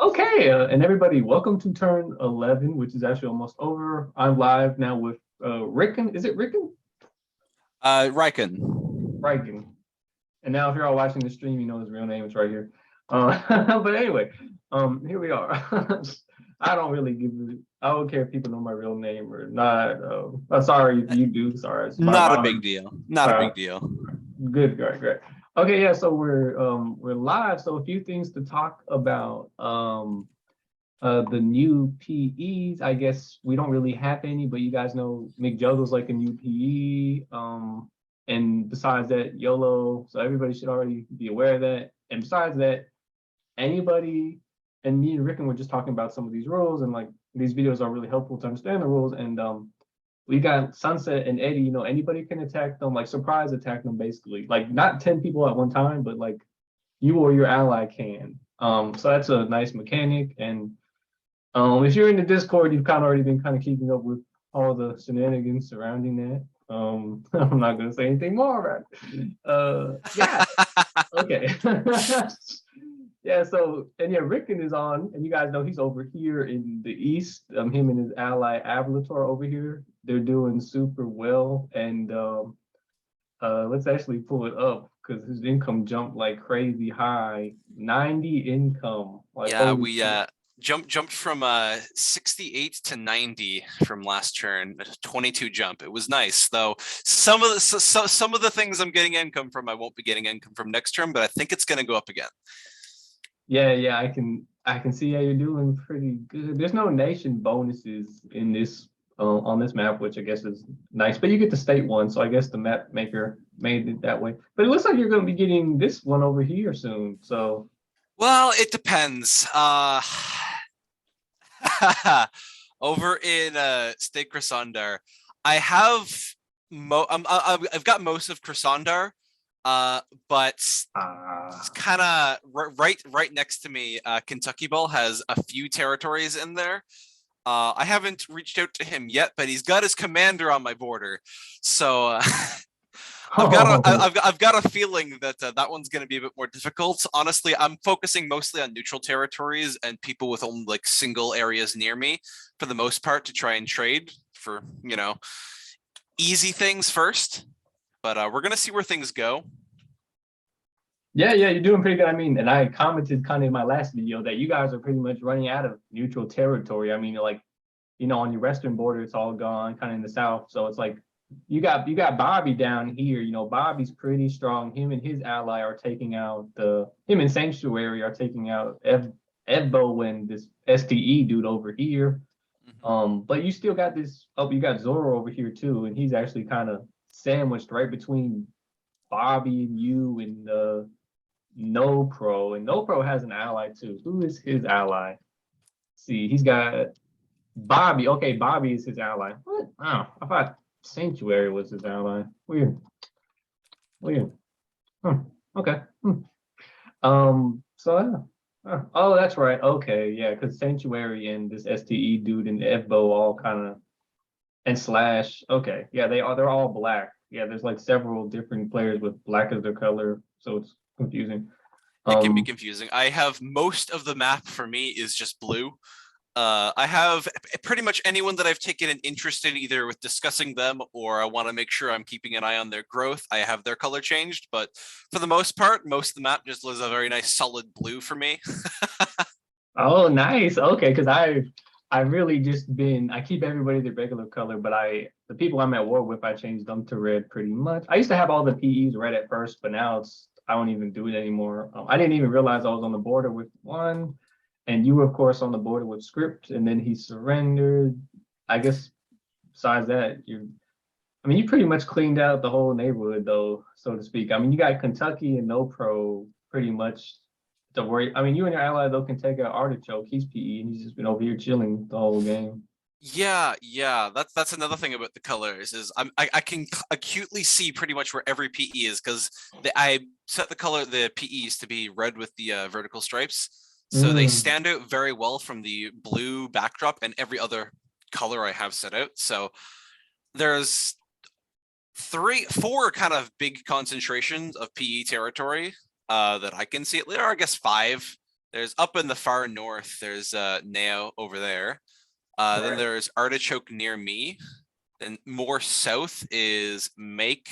Okay, and everybody, welcome to Turn 11, which is actually almost over. I'm live now with Rikon. Is it Rikon? Rikon. Rikon. And now, if you're all watching the stream, you know his real name. It's right here. But anyway, here we are. I don't really I don't care if people know my real name or not. I'm sorry if you do. Sorry, it's Not a big deal. Not a big deal. Good, great, great. Okay, yeah, so we're live. So a few things to talk about. The new PEs, I guess we don't really have any, but you guys know McJuggle's like a new PE. And besides that, YOLO. So everybody should already be aware of that. And besides that, anybody and me and Rickon were just talking about some of these rules, and like these videos are really helpful to understand the rules. And we got Sunset and Eddie, anybody can attack them, like surprise attack them basically. Like not 10 people at one time, but like you or your ally can. So that's a nice mechanic. And if you're in the Discord, you've kind of already been kind of keeping up with all the shenanigans surrounding that. I'm not gonna say anything more about it. Yeah. Okay. Yeah, so and yeah, Rickon is on, and you guys know he's over here in the east. Him and his ally Avalator over here. They're doing super well. And let's actually pull it up because his income jumped like crazy high. 90 income. Like Yeah, holy we shit. jumped from 68 to 90 from last turn, 22 jump. It was nice though. Some of the things I'm getting income from, I won't be getting income from next turn, but I think it's gonna go up again. Yeah, I can see how you're doing pretty good. There's no nation bonuses in this on this map, which I guess is nice. But you get the state one, so I guess the map maker made it that way. But it looks like you're going to be getting this one over here soon. So Well, it depends. Over in State Chrysondar, I have I've got most of Chrysondar, but kind of right next to me, Kentucky Ball has a few territories in there. I haven't reached out to him yet, but he's got his commander on my border, so I've got a feeling that that one's going to be a bit more difficult. Honestly, I'm focusing mostly on neutral territories and people with only like single areas near me for the most part to try and trade for, easy things first. But we're going to see where things go. yeah, you're doing pretty good. I mean, and I commented kind of in my last video that you guys are pretty much running out of neutral territory. I mean, like, on your western border, it's all gone, kind of in the south. So it's like you got Bobby down here. Bobby's pretty strong. Him and his ally are taking out him and Sanctuary are taking out Evbo and this STE dude over here. But you still got this. Oh, you got Zoro over here too, and he's actually kind of sandwiched right between Bobby and you and No Pro. And No Pro has an ally too. Who is his ally? See, he's got Bobby. Okay, Bobby is his ally. What? Oh, I thought Sanctuary was his ally. Weird. Weird. Okay. So oh, that's right. Okay, yeah, because Sanctuary and this STE dude and Evbo all kind of and Slash. Okay, yeah, they're all black. Yeah, there's like several different players with black as their color, so it's confusing. It can be confusing. I have most of the map for me is just blue. I have pretty much anyone that I've taken an interest in, either with discussing them or I want to make sure I'm keeping an eye on their growth. I have their color changed, but for the most part, most of the map just lives a very nice solid blue for me. Oh, nice. Okay, because I've really just been I keep everybody the regular color, but the people I'm at war with, I changed them to red pretty much. I used to have all the PEs red at first, but now I don't even do it anymore. I didn't even realize I was on the border with one, and you were of course on the border with Script, and then he surrendered. I guess besides that, you pretty much cleaned out the whole neighborhood though, so to speak. I mean, you got Kentucky and No Pro pretty much to worry. I mean, you and your ally though can take out Artichoke. He's PE, and he's just been over here chilling the whole game. Yeah. That's another thing about the colors is I can acutely see pretty much where every PE is because I set the PEs to be red with the vertical stripes, so they stand out very well from the blue backdrop and every other color I have set out. So there's 4 kind of big concentrations of PE territory that I can see. Or I guess 5 There's up in the far north, there's Nao over there. Then Right. there's Artichoke near me. Then more south is Make.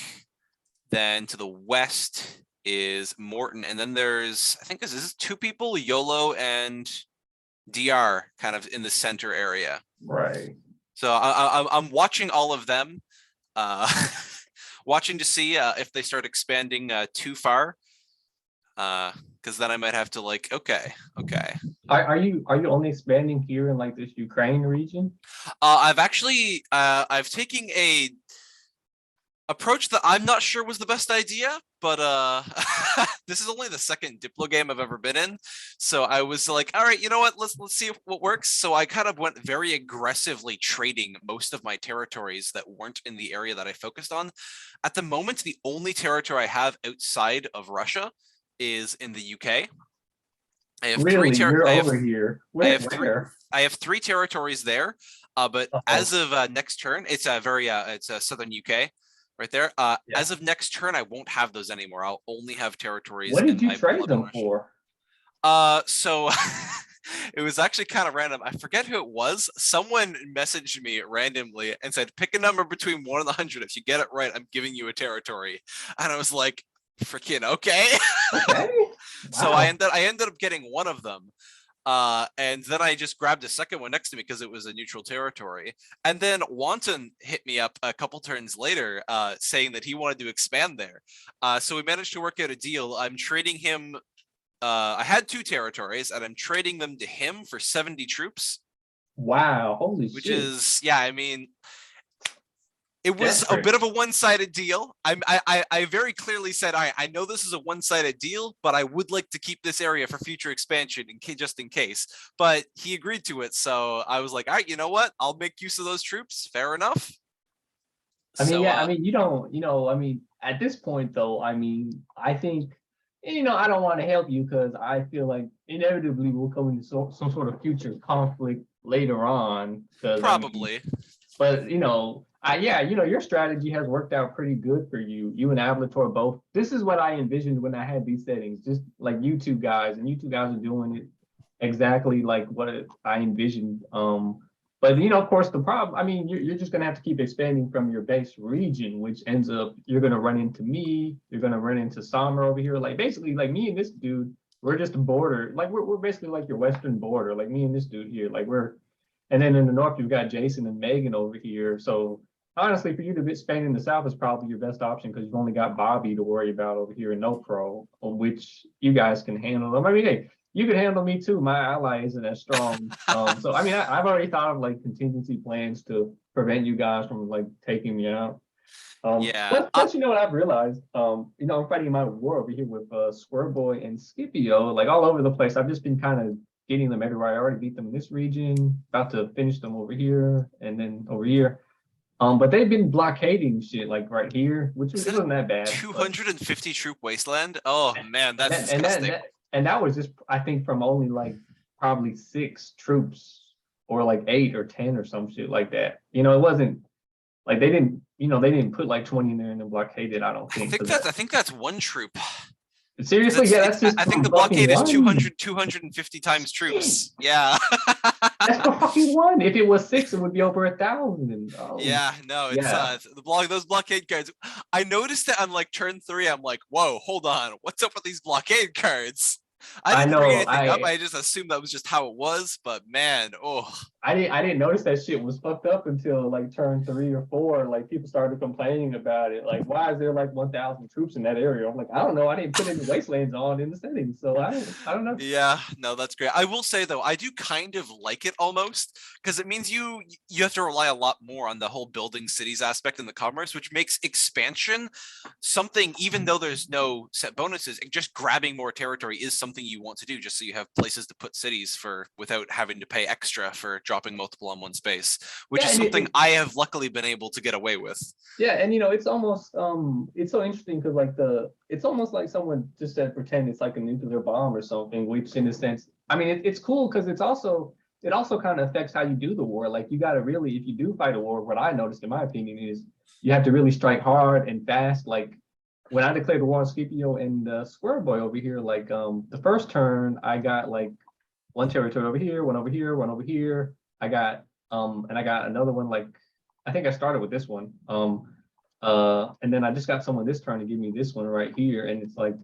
Then to the west is Morton. And then there's, I think this is two people, YOLO and DR, kind of in the center area. Right. So I'm watching all of them, watching to see if they start expanding too far. Because then I might have to like, okay. Are you only expanding here in like this Ukraine region? I've actually I've taken a approach that I'm not sure was the best idea, but this is only the second Diplo game I've ever been in. So I was like, all right, you know what? Let's see what works. So I kind of went very aggressively trading most of my territories that weren't in the area that I focused on. At the moment, the only territory I have outside of Russia is in the UK. I have Really? You're I over here. Where? I have three territories there. But Oh, as of next turn, it's a very it's a southern UK right there. yeah. As of next turn, I won't have those anymore. I'll only have territories What in did you my trade blood them Russia. for? So it was actually kind of random. I forget who it was. Someone messaged me randomly and said, pick a number between 1 and 100. If you get it right, I'm giving you a territory. And I was like, freaking okay. Okay. So Wow. I ended up getting one of them. And then I just grabbed a second one next to me because it was a neutral territory. And then Wanton hit me up a couple turns later, saying that he wanted to expand there. So we managed to work out a deal. I'm trading him. I had 2 territories, and I'm trading them to him for 70 troops. Wow. Holy Which shit. is, yeah, I mean, it was That's a bit crazy. of a one-sided deal. I very clearly said, I know this is a one-sided deal, but I would like to keep this area for future expansion just in case. But he agreed to it, so I was like, all right, you know what? I'll make use of those troops. Fair enough. I mean, So yeah, I mean, you don't, I mean, at this point though, I mean, I think, I don't want to help you because I feel like inevitably we'll come into some sort of future conflict later on. Because I mean, probably. but yeah, your strategy has worked out pretty good for you. You and Ablator both. This is what I envisioned when I had these settings, just like you two guys, and you two guys are doing it exactly like what I envisioned. But of course, the problem. I mean, you're just gonna have to keep expanding from your base region, which ends up you're gonna run into me. You're gonna run into Summer over here. Like basically, like me and this dude, we're just a border. Like we're basically like your western border. Like me and this dude here. Like we're and then in the north, you've got Jason and Megan over here. So honestly, for you to be Spain in the south is probably your best option because you've only got Bobby to worry about over here in No Pro, on which you guys can handle them. I mean, hey, you can handle me too. My ally isn't as strong. So I mean, I've already thought of like contingency plans to prevent you guys from like taking me out. Yeah. Plus, you know what I've realized? I'm fighting my war over here with Squirboy and Scipio, like all over the place. I've just been kind of getting them everywhere. I already beat them in this region, about to finish them over here, and then over here. But they've been blockading shit like right here, which Is that wasn't that bad. 250 troop wasteland? Oh man, And that's disgusting. that was just I think from only like probably 6 troops or like 8 or 10 or some shit like that. It wasn't like they didn't put like 20 in there and then blockaded. I don't think. I think that's 1 troop. Seriously, yeah, that's just I think the fucking blockade is one. 250 times troops. Yeah. That's for fucking one. If it was 6, it would be over 1,000. Oh, Yeah, no, it's yeah. those blockade cards. I noticed it on like turn 3. I'm like, whoa, hold on. What's up with these blockade cards? I I didn't bring know. anything up. I just assumed that was just how it was, but man, oh. I didn't notice that shit was fucked up until like turn 3 or 4. Like people started complaining about it. Like, why is there like 1,000 troops in that area? I'm like, I don't know. I didn't put any wastelands on in the settings, so I don't know. Yeah, no, that's great. I will say though, I do kind of like it almost because it means you have to rely a lot more on the whole building cities aspect and the commerce, which makes expansion something, even though there's no set bonuses, just grabbing more territory is something you want to do just so you have places to put cities for without having to pay extra for dropping multiple on one space, which Yeah, is and something I have luckily been able to get away with. yeah, and it's almost it's so interesting because like it's almost like someone just said pretend it's like a nuclear bomb or something, which in a sense, I mean it's cool because it also kind of affects how you do the war. Like you got to really, if you do fight a war, what I noticed in my opinion is you have to really strike hard and fast, like when I declared war on Scipio and Square Boy over here, like the first turn I got like one territory over here, one over here, one over here. I got and I got another one like I think I started with this one. And then I just got someone this turn to give me this one right here. And it's like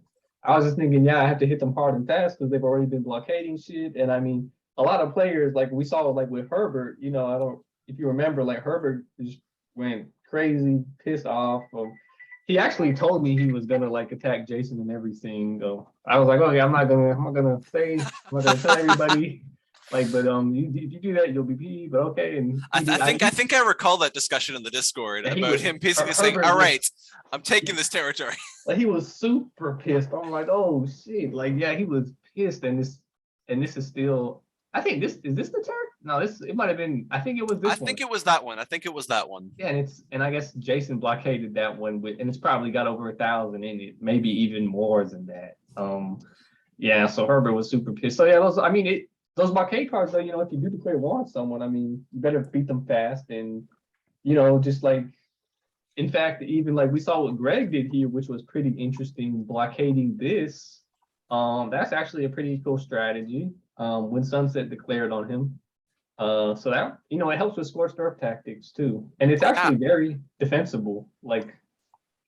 I was just thinking, yeah, I have to hit them hard and fast because they've already been blockading shit. And I mean, a lot of players like we saw like with Herbert, you know, I don't if you remember, like Herbert just went crazy, pissed off. He actually told me he was gonna like attack Jason and everything. So I was like, okay, I'm not gonna say, I'm not gonna tell everybody. Like, but if you do that, you'll be peed. But okay, and I think I recall that discussion in the Discord yeah, about him basically saying, Herbert "All was, right, I'm taking this territory." like he was super pissed. I'm like, oh shit, like yeah, he was pissed, and this is still. I think this is this the turn. No, this it might have been. I think it was this I one. think it was that one. I think it was that one. Yeah, and I guess Jason blockaded that one with, and it's probably got over 1,000 in it, maybe even more than that. Yeah, so Herbert was super pissed. So yeah, those blockade cards though, you know, if you do declare war on someone, I mean, you better beat them fast, and you know, just like, in fact, even like we saw what Greg did here, which was pretty interesting, blockading this. That's actually a pretty cool strategy. When Sunset declared on him. So that, you know, it helps with scorched earth tactics too, and it's actually very defensible. Like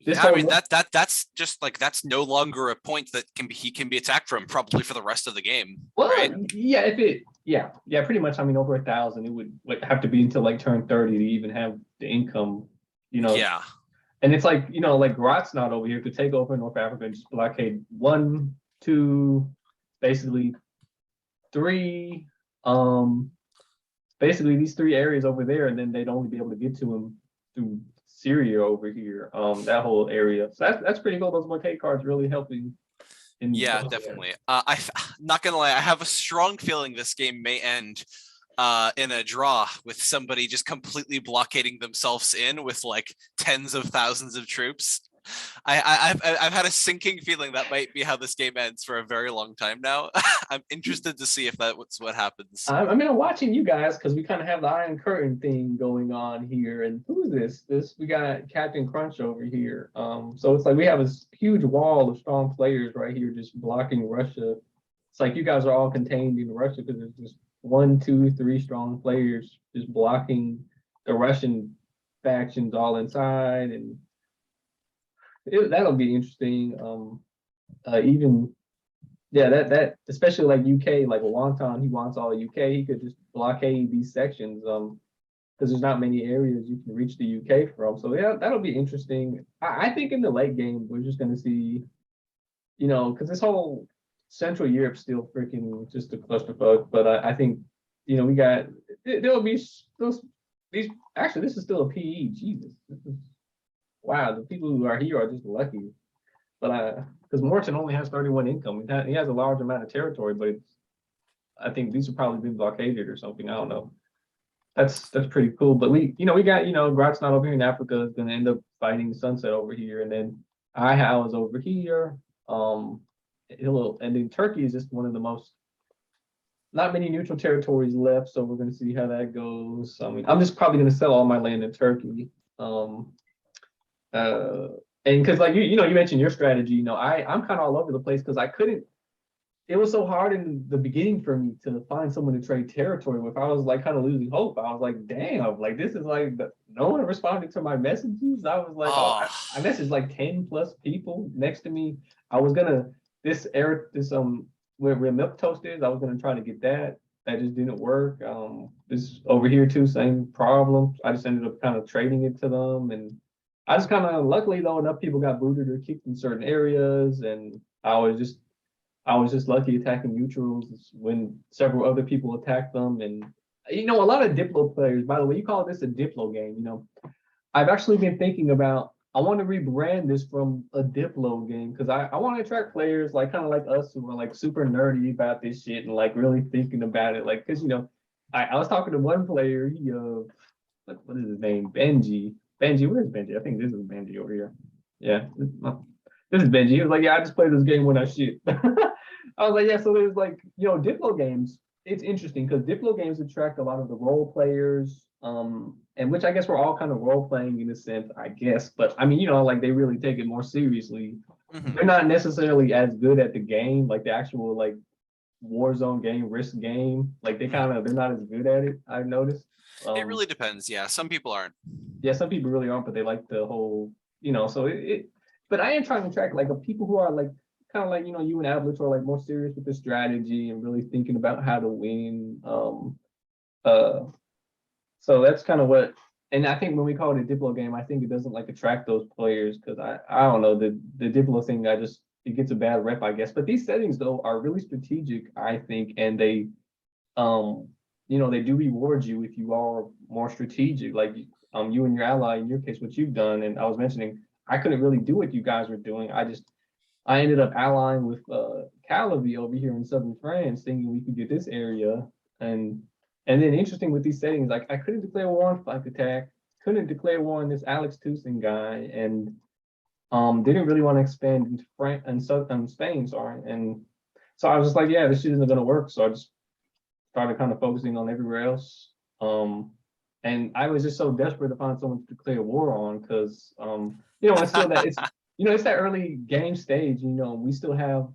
this yeah, I mean that's just like that's no longer a point that he can be attacked from probably for the rest of the game. Well, right? yeah, yeah, pretty much. I mean, over 1,000, it would like have to be until like turn 30 to even have the income, you know. Yeah. And it's like, you know, like Grot's not over here to take over North Africa and just blockade 1, 2, basically 3. Basically these 3 areas over there, and then they'd only be able to get to him through Syria over here. That whole area. So that's pretty cool. Those blockade cards really helping. Yeah, definitely. I'm not gonna lie, I have a strong feeling this game may end in a draw with somebody just completely blockading themselves in with like tens of thousands of troops. I've had a sinking feeling that might be how this game ends for a very long time now. I'm interested to see if that's what happens. I mean, I'm watching you guys because we kind of have the Iron Curtain thing going on here. And who is this? We got Captain Crunch over here. So it's like we have this huge wall of strong players right here just blocking Russia. It's like you guys are all contained in Russia because there's just 1, 2, 3 strong players just blocking the Russian factions all inside, and that'll be interesting. Even yeah, that especially like UK, like Wonton, he wants all UK. He could just blockade these sections because there's not many areas you can reach the UK from. So yeah, that'll be interesting. I think in the late game we're just gonna see, you know, because this whole Central Europe's still freaking just a clusterfuck. But I think, you know, we got there'll be these. Actually, this is still a PE. Jesus, wow, the people who are here are just lucky. But because Morton only has 31 income, he has a large amount of territory, but I think these have probably been blockaded or something. I don't know. That's pretty cool. But we got, you know, Grot's not over here in Africa is gonna end up fighting Sunset over here, and then Ihao is over here. And then Turkey is just one of the most, not many neutral territories left, so we're gonna see how that goes. I mean, I'm just probably gonna sell all my land in Turkey. And because like you know, you mentioned your strategy, you know, I'm kind of all over the place because I couldn't. It was so hard in the beginning for me to find someone to trade territory with. I was like kind of losing hope. I was like, damn, like this is like no one responded to my messages. I was like, I messaged like 10 plus people next to me. I was gonna where milk toast is, I was gonna try to get that. That just didn't work. This over here too, same problem. I just ended up kind of trading it to them, and I just kind of luckily though enough people got booted or kicked in certain areas, and I was just lucky attacking neutrals when several other people attacked them. And you know, a lot of Diplo players, by the way, you call this a Diplo game, you know. I've actually been thinking about I want to rebrand this from a Diplo game because I want to attract players like kind of like us who are like super nerdy about this shit and like really thinking about it. Like, because you know, I was talking to one player, he what is his name? Benji. Benji, where's Benji? I think this is Benji over here. Yeah, this is Benji. He was like, yeah, I just play this game when I shit. I was like, yeah, so there's like, you know, Diplo games. It's interesting because Diplo games attract a lot of the role players. and which I guess we're all kind of role playing in a sense, I guess. But I mean, like they really take it more seriously. They're not necessarily as good at the game, like the actual like Warzone game, Risk game. Like they're not as good at it. I've noticed. It really depends. Yeah, some people aren't. Yeah, some people really aren't, but they like the whole, So but I am trying to track like people who are like kind of like you and Ablet are like more serious with the strategy and really thinking about how to win. Uh, so that's kind of what, and I think when we call it a Diplo game, I think it doesn't like attract those players because I don't know the Diplo thing. It gets a bad rep, I guess. But these settings though are really strategic, I think, and they um they do reward you if you are more strategic. Like you and your ally in your case, what you've done, and I was mentioning I couldn't really do what you guys were doing. I ended up allying with Calavi over here in southern France, thinking we could get this area. And then interesting with these settings, like I couldn't declare war on Flank Attack, couldn't declare war on this Alex Tucson guy, and didn't really want to expand into Spain, sorry. And so I was just like, yeah, this shit isn't gonna work. So I just started kind of focusing on everywhere else. And I was just so desperate to find someone to declare war on because it's still that it's that early game stage. We still have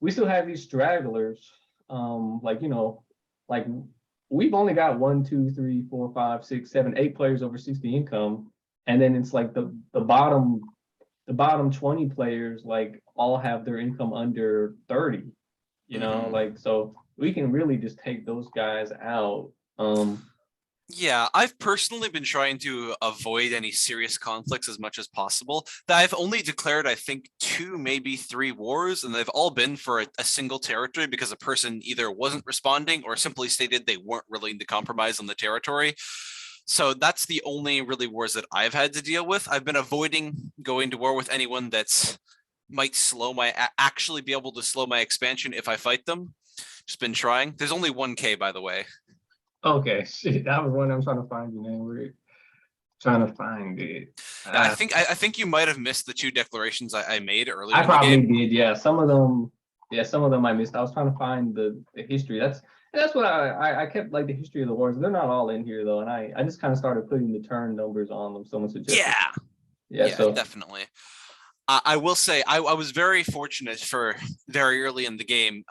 these stragglers. Like we've only got 1, 2, 3, 4, 5, 6, 7, 8 players over 60 income, and then it's like the bottom 20 players like all have their income under 30. Like so we can really just take those guys out. Yeah, I've personally been trying to avoid any serious conflicts as much as possible. That I've only declared, I think, 2, maybe 3 wars, and they've all been for a single territory because a person either wasn't responding or simply stated they weren't willing to compromise on the territory. So that's the only really wars that I've had to deal with. I've been avoiding going to war with anyone that's might actually be able to slow my expansion if I fight them. Just been trying. There's only 1K, by the way. Okay, shit. That was one I'm trying to find your name. We're trying to find it. I think you might have missed the 2 declarations I made earlier. I probably did. Yeah, some of them I missed. I was trying to find the history. That's what I kept like the history of the wars. They're not all in here though, and I just kind of started putting the turn numbers on them. Someone suggested. Yeah, so definitely. I will say I was very fortunate for very early in the game.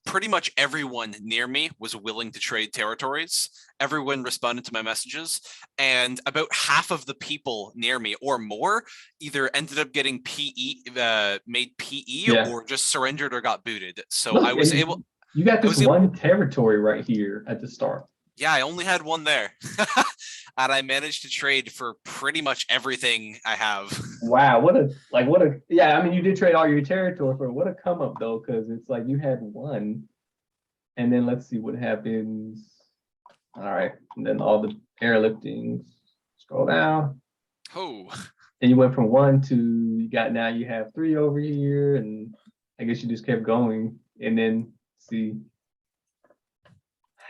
Pretty much everyone near me was willing to trade territories. Everyone responded to my messages, and about half of the people near me or more either ended up getting made PE or just surrendered or got booted. So look, I was able. You got this one territory right here at the start. Yeah, I only had one there. And I managed to trade for pretty much everything I have. Wow, yeah, I mean, you did trade all your territory for what a come up though, because it's like you had one, and then let's see what happens. All right, and then all the airliftings, scroll down. Oh. And you went from 1 to, now you have 3 over here, and I guess you just kept going, and then see.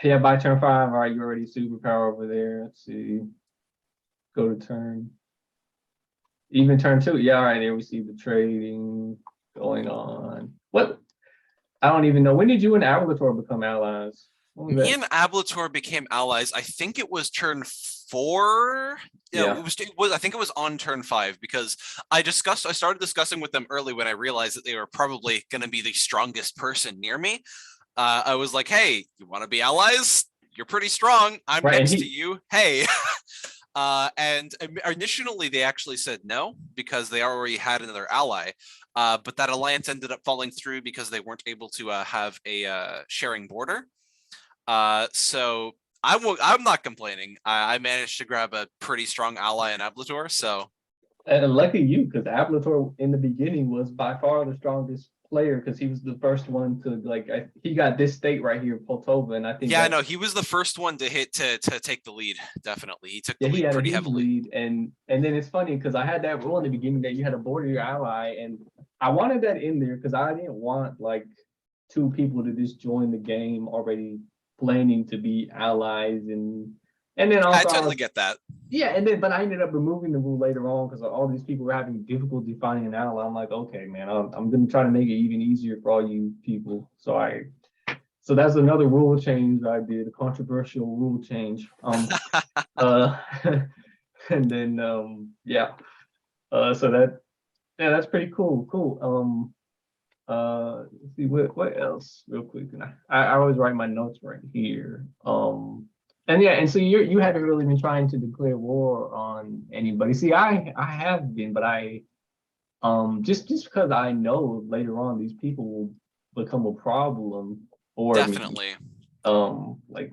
Yeah, by turn 5, all right, you're already superpower over there. Let's see. Go to turn. Even turn 2. Yeah, all right, there we see the trading going on. What? I don't even know. When did you and Ablator become allies? Me and Ablator became allies. I think it was turn 4. Yeah, it was. I think it was on turn 5 because I started discussing with them early when I realized that they were probably going to be the strongest person near me. I was like, hey, you want to be allies? You're pretty strong. I'm next to you. Hey. And initially they actually said no because they already had another ally. But that alliance ended up falling through because they weren't able to have a sharing border. So I'm not complaining. I managed to grab a pretty strong ally in Ablator. So. And lucky you, because Ablator in the beginning was by far the strongest player because he was the first one to he got this state right here, Poltova, and I think no, he was the first one to take the lead. Definitely, he took the lead pretty heavily. And then it's funny because I had that rule in the beginning that you had to border your ally, and I wanted that in there because I didn't want like 2 people to just join the game already planning to be allies, and then also I totally get that. Yeah, but I ended up removing the rule later on because all these people were having difficulty finding an ally. I'm like, okay, man, I'm going to try to make it even easier for all you people. So I so that's another rule change I did, a controversial rule change. Uh, and then yeah. So that yeah, that's pretty cool. Cool. Let's see what else real quick. And I always write my notes right here. And yeah, and so you haven't really been trying to declare war on anybody. See, I have been, but I just because I know later on these people will become a problem for me. Definitely. Like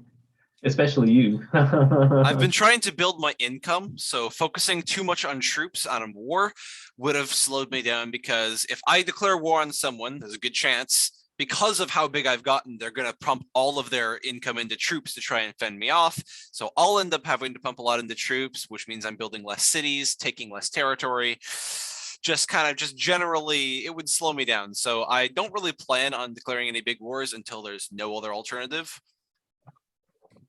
especially you. I've been trying to build my income, so focusing too much on troops on war would have slowed me down because if I declare war on someone, there's a good chance because of how big I've gotten, they're going to pump all of their income into troops to try and fend me off. So I'll end up having to pump a lot into troops, which means I'm building less cities, taking less territory. Just generally, it would slow me down. So I don't really plan on declaring any big wars until there's no other alternative.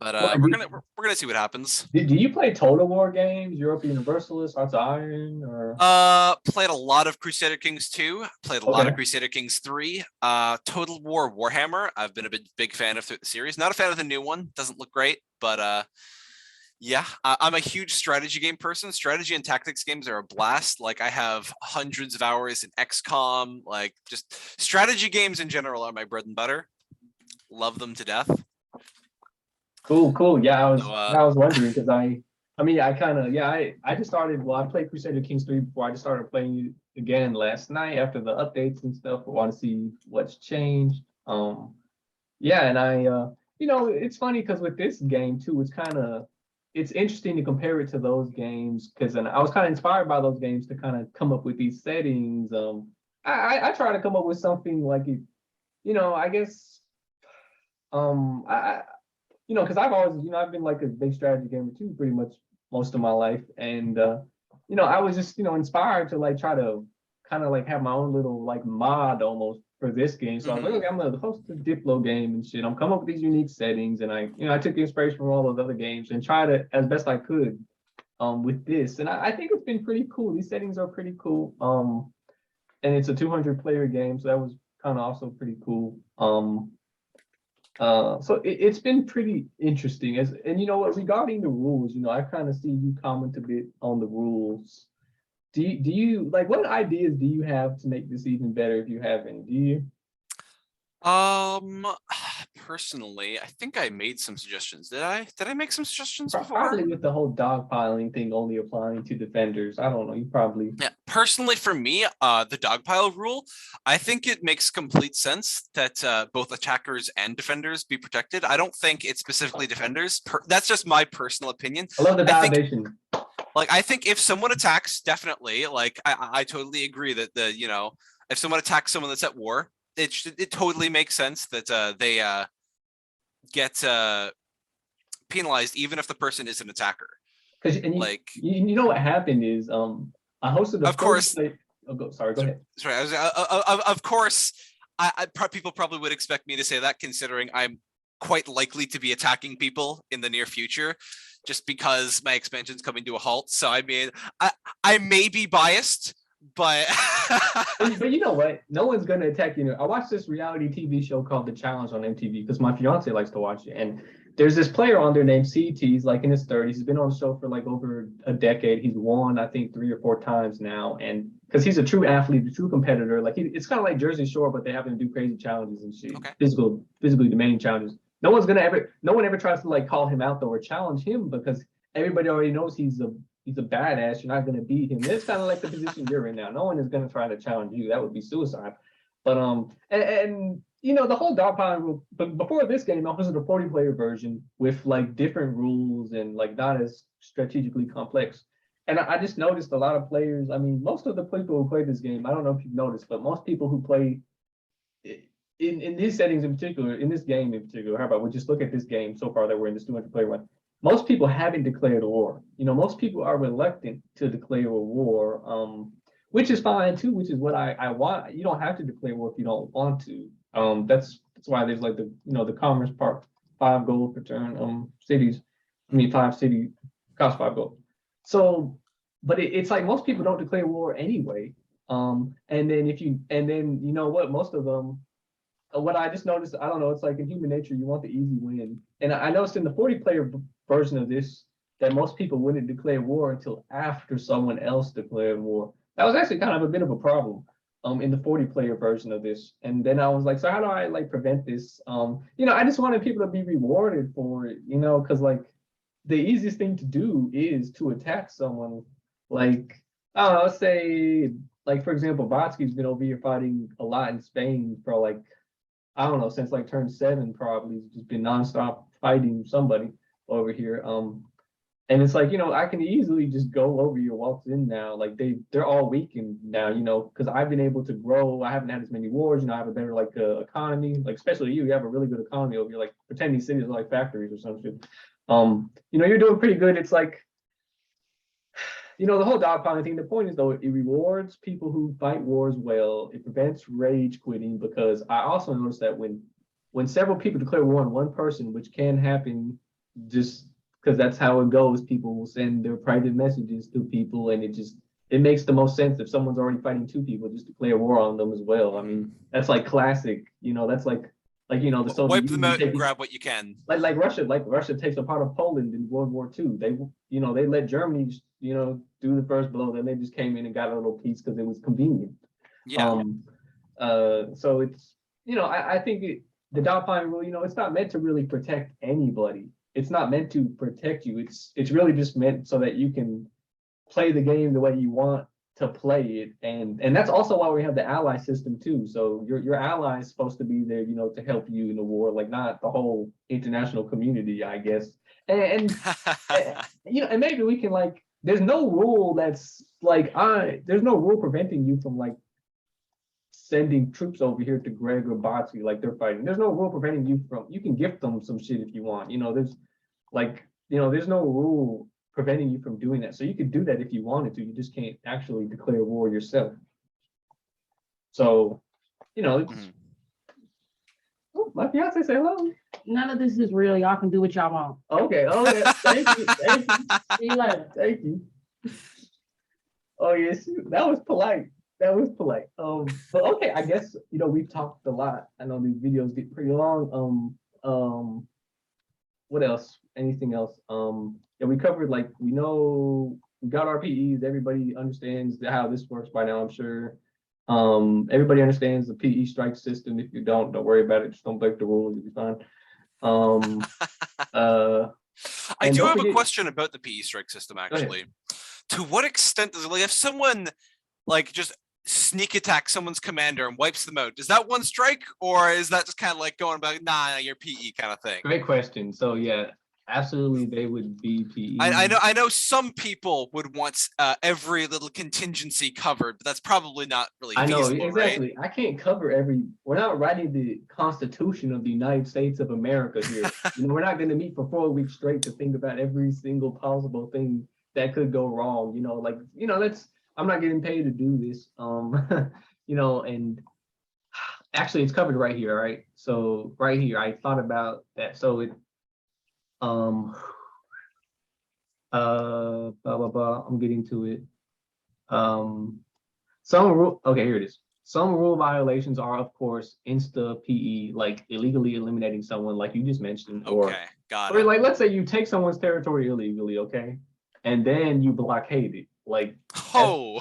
But Well, we're gonna see what happens. do you play Total War games, Europe Universalist, Hearts of Iron, or Played a lot of Crusader Kings 2, played a lot of Crusader Kings 3, Total War Warhammer. I've been a big fan of through the series. Not a fan of the new one, doesn't look great, but yeah, I'm a huge strategy game person. Strategy and tactics games are a blast. Like I have hundreds of hours in XCOM, like just strategy games in general are my bread and butter. Love them to death. cool. Yeah, So, I was wondering because I mean I kind of yeah I just started I played Crusader Kings 3 before. I just started playing it again last night after the updates and stuff. I want to see what's changed. Yeah, and it's funny because with this game too, it's interesting to compare it to those games because and I was kind of inspired by those games to kind of come up with these settings. I try to come up with something like it, I guess I because I've always, I've been like a big strategy gamer too, pretty much most of my life. And I was just, inspired to like try to kind of like have my own little like mod almost for this game. So I was like, okay, I'm gonna host a Diplo game and shit. I'm coming up with these unique settings, and I took inspiration from all those other games and tried it as best I could with this. And I think it's been pretty cool. These settings are pretty cool. And it's a 200 player game, so that was kind of also pretty cool. So it's been pretty interesting. And you know what, regarding the rules, I kind of see you comment a bit on the rules. Do you like what ideas do you have to make this even better if you have any? Do you? Personally, I think I made some suggestions. Did I make some suggestions before? Probably with the whole dogpiling thing only applying to defenders. I don't know. You probably. Yeah, personally for me, the dogpile rule, I think it makes complete sense that both attackers and defenders be protected. I don't think it's specifically defenders. That's just my personal opinion. I love the validation. I think if someone attacks, definitely, like I totally agree that if someone attacks someone that's at war, it totally makes sense that they get penalized even if the person is an attacker. Because you know what happened is I hosted of course. Sorry, go ahead. Sorry, of course. People probably would expect me to say that, considering I'm quite likely to be attacking people in the near future, just because my expansion's coming to a halt. So I mean, I may be biased, but but you know what? No one's gonna attack you. I watched this reality TV show called The Challenge on MTV because my fiance likes to watch it, and there's this player on there named CT. He's like in his 30s. He's been on the show for like over a decade. He's won, I think, 3 or 4 times now. And because he's a true athlete, a true competitor, like it's kind of like Jersey Shore, but they have him do crazy challenges and shit. Okay. Physically demanding challenges. No one ever tries to like call him out though or challenge him because everybody already knows he's a badass. You're not gonna beat him. It's kind of like the position you're in now. No one is gonna try to challenge you. That would be suicide. But and the whole dogpiling rule. But before this game, I was in a 40-player version with like different rules and like not as strategically complex. And I just noticed a lot of players. I mean, most of the people who play this game, I don't know if you've noticed, but most people who play in these settings in particular, in this game in particular, how about we just look at this game so far that we're in this 200-player one. Most people haven't declared a war. Most people are reluctant to declare a war, which is fine too, which is what I want. You don't have to declare war if you don't want to. That's why there's like the commerce part, 5 gold per turn, cities. 5 city cost 5 gold. So, but it's like most people don't declare war anyway. And then you know what, most of them, what I just noticed, I don't know, it's like in human nature, you want the easy win. And I noticed in the 40-player version of this that most people wouldn't declare war until after someone else declared war. That was actually kind of a bit of a problem in the 40-player version of this. And then I was like, so how do I like prevent this? I just wanted people to be rewarded for it, because like the easiest thing to do is to attack someone. Like, I don't know, let's say, like, for example, Botsky's been over here fighting a lot in Spain for like, I don't know, since like turn 7, probably. He's just been nonstop fighting somebody over here. And it's like, I can easily just go over your walks in now. Like they're all weakened now, because I've been able to grow. I haven't had as many wars, I have a better like economy. Like especially you have a really good economy over here. Like pretend these cities are like factories or some shit. You're doing pretty good. It's like, the whole dogpiling thing. The point is though, it rewards people who fight wars well. It prevents rage quitting, because I also noticed that when several people declare war on one person, which can happen just because that's how it goes. People will send their private messages to people, and it makes the most sense if someone's already fighting 2 people, just declare war on them as well. I mean, that's like classic. That's like the Soviet Wipe them Union out and grab what you can. like Russia takes a part of Poland in World War II. They let Germany do the first blow, then they just came in and got a little piece because it was convenient. Yeah. So it's I think the dogfighting rule, it's not meant to really protect anybody. It's not meant to protect you. It's really just meant so that you can play the game the way you want to play it, and that's also why we have the ally system too. So your ally is supposed to be there, to help you in the war, like not the whole international community, I guess. And and maybe we can like, there's no rule that's like there's no rule preventing you from like sending troops over here to Greg or Botsy like they're fighting. There's no rule preventing you from, you can gift them some shit if you want. There's like, there's no rule preventing you from doing that. So you could do that if you wanted to. You just can't actually declare war yourself. So, oh, my fiance say hello. None of this is real. Y'all can do what y'all want. Okay. Oh, yeah. Thank you. Thank you. See you later. Thank you. Oh, yes. That was polite. That was polite. But okay, I guess, we've talked a lot. I know these videos get pretty long. What else? Anything else? Yeah, we covered, like, we know we got our PEs. Everybody understands how this works by now, I'm sure. Everybody understands the PE strike system. If you don't worry about it. Just don't break the rules. You'll be fine. I do have a question about the PE strike system, actually. To what extent does, like, if someone like just sneak attack someone's commander and wipes them out, is that one strike, or is that just kind of like going about, nah, you're PE kind of thing? Great question. So yeah, absolutely, they would be PE. I know some people would want every little contingency covered, but that's probably not really feasible. I know, exactly. Right? I can't cover we're not writing the Constitution of the United States of America here. We're not going to meet for 4 weeks straight to think about every single possible thing that could go wrong. That's, I'm not getting paid to do this. And actually it's covered right here, right? So right here, I thought about that. So it blah blah blah. I'm getting to it. Some rule, okay, here it is. Some rule violations are, of course, insta PE, like illegally eliminating someone, like you just mentioned. Okay, got it. Or like, let's say you take someone's territory illegally, okay, and then you blockade it, like. Oh.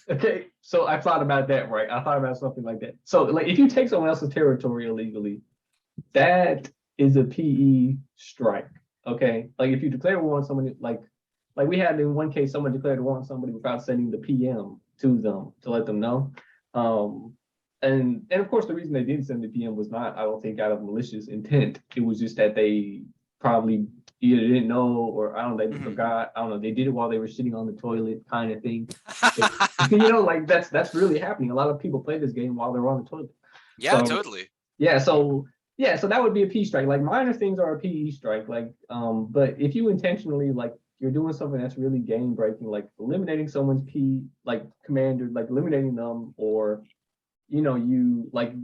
Okay, so I thought about that, right? I thought about something like that. So, like, if you take someone else's territory illegally, that is a PE strike. Okay, like if you declare war on somebody, like we had in one case, someone declared war on somebody without sending the PM to them to let them know. And of course, the reason they didn't send the PM was not, I don't think, out of malicious intent. It was just that they probably either didn't know, or I don't know, they forgot. I don't know, they did it while they were sitting on the toilet, kind of thing. Like that's really happening. A lot of people play this game while they're on the toilet. Yeah, so, totally. Yeah, so that would be a PE strike. Like minor things are a PE strike. Like, but if you intentionally, like, you're doing something that's really game breaking, like eliminating someone's like commander, like eliminating them, or you like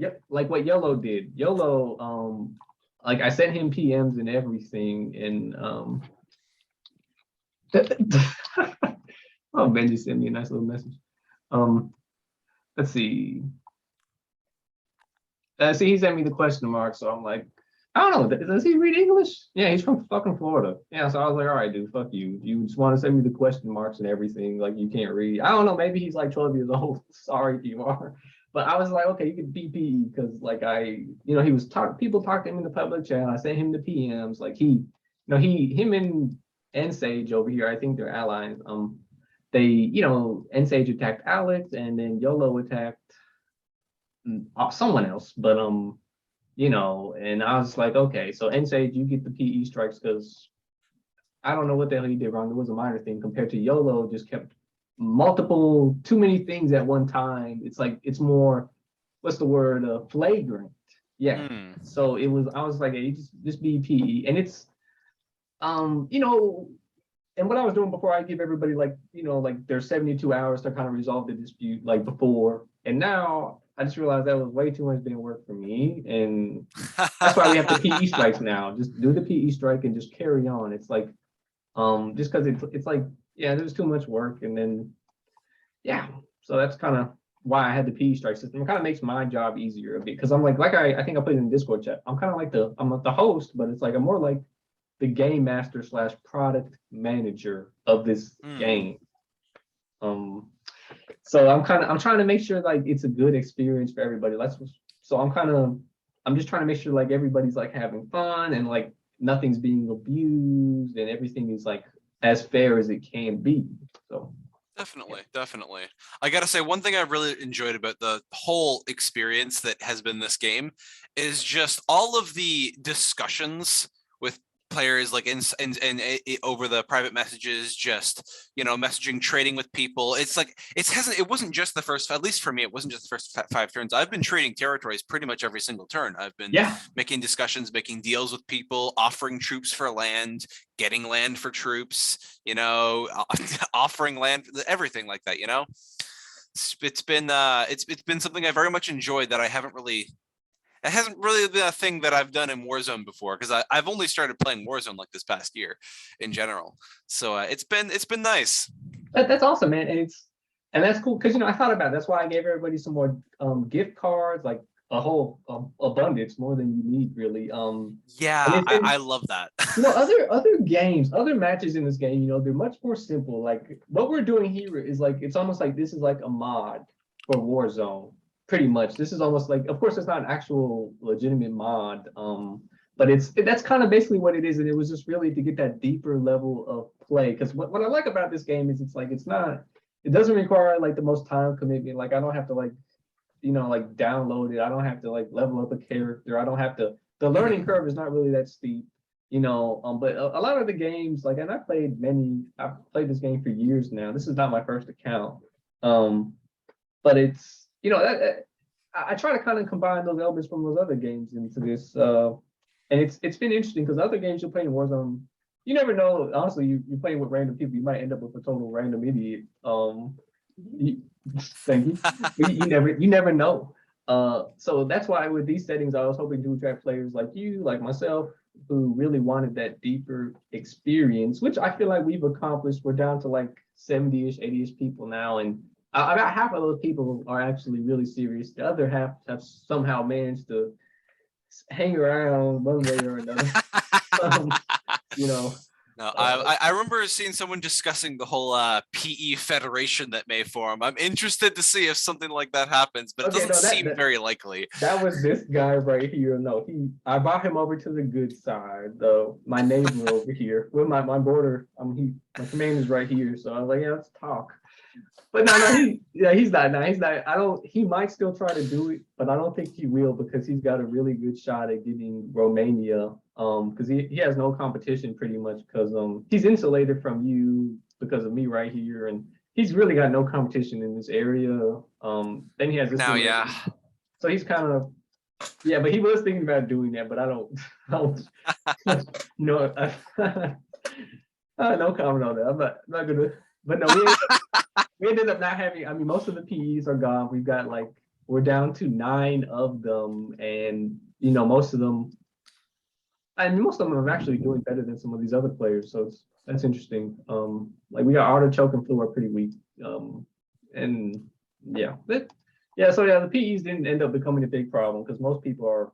what Yellow did. Yellow, like I sent him PMs and everything, and oh, Benji sent me a nice little message. Let's see. See, he sent me the question mark, so I'm like, I don't know. Does he read English? Yeah, he's from fucking Florida. Yeah, so I was like, all right, dude, fuck you. You just want to send me the question marks and everything, like you can't read. I don't know. Maybe he's like 12 years old. Sorry if you are. But I was like, okay, you can PPE because like he was people talked to him in the public chat. I sent him the PMs. Like him and Sage over here, I think they're allies. They, N Sage attacked Alex and then YOLO attacked someone else. But and I was like, okay, so N Sage, you get the PE strikes because I don't know what the hell he did wrong. It was a minor thing compared to YOLO, just kept too many things at one time. It's like it's more, what's the word? Flagrant. Yeah. So I was like, hey, just be PE. And it's and what I was doing before, I give everybody like there's 72 hours to kind of resolve the dispute like before. And now I just realized that was way too much damn work for me. And that's why we have the PE strikes now. Just do the PE strike and just carry on. It's like, just because it's like, yeah, there's too much work. And then, yeah, so that's kind of why I had the PE strike system. It kind of makes my job easier a bit because I'm like I think I put it in Discord chat. I'm kind of like I'm like the host, but it's like I'm more like the game master / product manager of this game. So I'm trying to make sure like it's a good experience for everybody. So I'm just trying to make sure like everybody's like having fun and like nothing's being abused and everything is like as fair as it can be. So Definitely. I gotta say, one thing I really enjoyed about the whole experience that has been this game is just all of the discussions with players like in over the private messages, just messaging, trading with people. It's like it wasn't just the first, at least for me, it wasn't just the first 5 turns. I've been trading territories pretty much every single turn. I've been making discussions, making deals with people, offering troops for land, getting land for troops, offering land, everything like that. It's been something I very much enjoyed that it hasn't really been a thing that I've done in Warzone before, because I've only started playing Warzone like this past year in general. So it's been nice. That's awesome, man. And that's cool because I thought about it. That's why I gave everybody some more gift cards, like a whole abundance, more than you need, really. I love that. Other games, other matches in this game, they're much more simple. Like what we're doing here is like it's almost like this is like a mod for Warzone. Pretty much, this is almost like, of course, it's not an actual legitimate mod, but that's kind of basically what it is, and it was just really to get that deeper level of play. Because what I like about this game is it doesn't require like the most time commitment. Like I don't have to like download it. I don't have to like level up a character. I don't have to. The learning curve is not really that steep, But a lot of the games, like, and I've played this game for years now. This is not my first account, but it's. I try to kind of combine those elements from those other games into this, and it's been interesting because other games you're playing in Warzone, you never know. Honestly, you're playing with random people, you might end up with a total random idiot. Thank you. You never know. So that's why with these settings, I was hoping to attract players like you, like myself, who really wanted that deeper experience, which I feel like we've accomplished. We're down to like 70-ish, 80-ish people now, and about half of those people are actually really serious. The other half have somehow managed to hang around one way or another. No, I remember seeing someone discussing the whole PE federation that may form. I'm interested to see if something like that happens, but it doesn't seem very likely. That was this guy right here. No, I brought him over to the good side, though. My neighbor over here with my border. My command is right here, so I was like, yeah, let's talk. But he's not. No, he's not. He might still try to do it, but I don't think he will because he's got a really good shot at getting Romania. Because he has no competition pretty much because he's insulated from you because of me right here, and he's really got no competition in this area. Then he has this. Now, yeah. So he's kind of, yeah, but he was thinking about doing that, but I don't no, no comment on that. I'm not gonna. But no, we ended up not having. I mean, most of the PEs are gone. We're down to 9 of them, and most of them are actually doing better than some of these other players. So that's interesting. Like we got Artichoke and Flu are pretty weak. And yeah, but Yeah, so yeah, the PEs didn't end up becoming a big problem because most people are,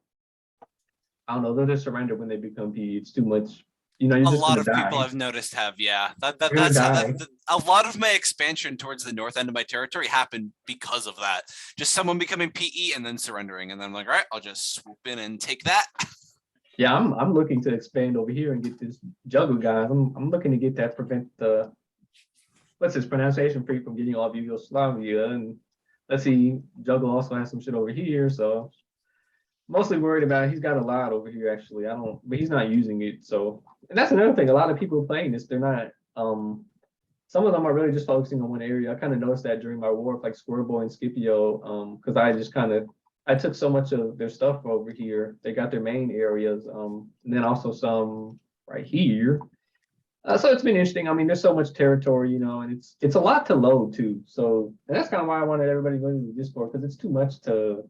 I don't know, they'll just surrender when they become PE. It's too much. You're A just lot gonna of people die. I've noticed have, yeah. You're gonna die. A lot of my expansion towards the north end of my territory happened because of that. Just someone becoming PE and then surrendering, and then I'm like, all right, I'll just swoop in and take that. Yeah, I'm looking to expand over here and get this juggle guys. I'm looking to get that prevent the what's his pronunciation free from getting all of Yugoslavia. And let's see, juggle also has some shit over here. So mostly worried about he's got a lot over here actually. I don't but he's not using it. So and that's another thing. A lot of people playing this, they're not some of them are really just focusing on one area. I kind of noticed that during my war with like Squirrel Boy and Scipio, because I just kind of I took so much of their stuff over here. They got their main areas, and then also some right here. So it's been interesting. I mean, there's so much territory, and it's a lot to load too. So and that's kind of why I wanted everybody to go to the Discord because it's too much to.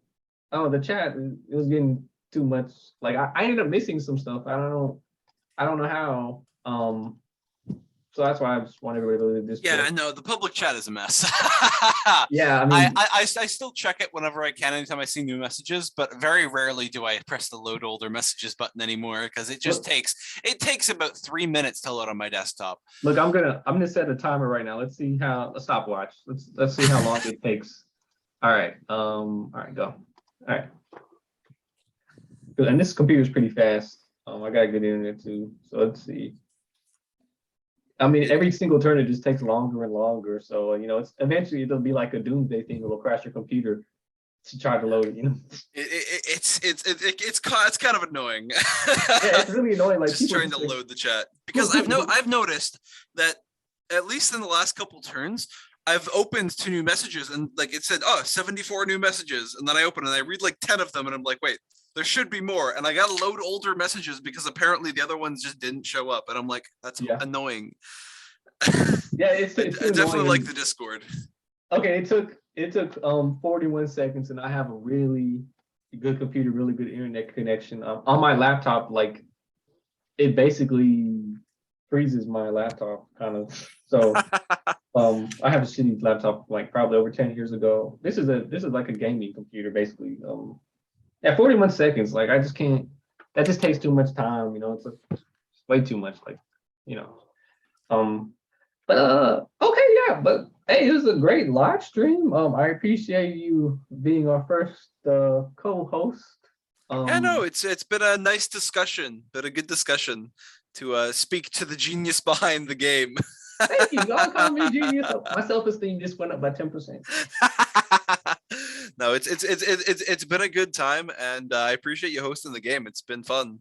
Oh, the chat it was getting too much. Like I ended up missing some stuff. I don't know how. So that's why I just want everybody to go to the Discord. Yeah, I know the public chat is a mess. Yeah, I mean, I still check it whenever I can, anytime I see new messages, but very rarely do I press the load older messages button anymore because it just takes about 3 minutes to load on my desktop. Look, I'm gonna set a timer right now. Let's see how a stopwatch. Let's see how long it takes. All right, go. All right. And this computer is pretty fast. I got good internet too. So let's see. I mean, every single turn it just takes longer and longer. So it's eventually it'll be like a doomsday thing. It'll crash your computer to try to load it. It's kind of annoying. Yeah, it's really annoying. Like just trying to load the chat because I've noticed that at least in the last couple turns. I've opened 2 new messages and like it said, 74 new messages. And then I open and I read like 10 of them and I'm like, wait, there should be more. And I got to load older messages because apparently the other ones just didn't show up. And I'm like, that's annoying. Yeah, it's I definitely like the Discord. Okay, it took 41 seconds and I have a really good computer, really good internet connection. On my laptop, like it basically freezes my laptop kind of. So I have a shitty laptop like probably over 10 years ago. This is like a gaming computer basically. At 41 seconds, like I just can't. That just takes too much time. It's way too much. Like, But okay, yeah. But hey, it was a great live stream. I appreciate you being our first co-host. Yeah, no, it's been a nice discussion, been a good discussion to speak to the genius behind the game. Thank you. Y'all call me genius. My self-esteem just went up by 10%. No, it's been a good time, and I appreciate you hosting the game. It's been fun.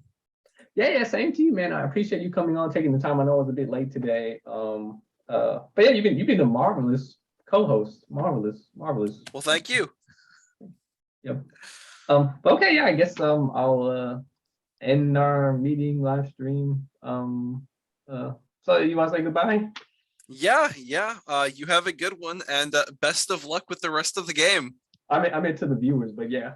Yeah, same to you, man. I appreciate you coming on, taking the time. I know it was a bit late today. But yeah, you've been a marvelous co-host. Marvelous. Well, thank you. Yep. Okay, yeah, I guess I'll end our meeting live stream. So you want to say goodbye? Yeah. You have a good one, and best of luck with the rest of the game. I meant to the viewers, but yeah.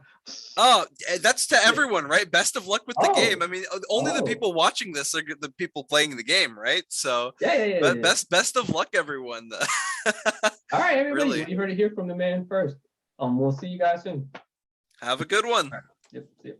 Oh, that's to everyone, right? Best of luck with the game. I mean, only the people watching this are the people playing the game, right? So yeah. Best of luck, everyone. All right, everybody. Really. You heard it here from the man first. We'll see you guys soon. Have a good one. All right. Yep.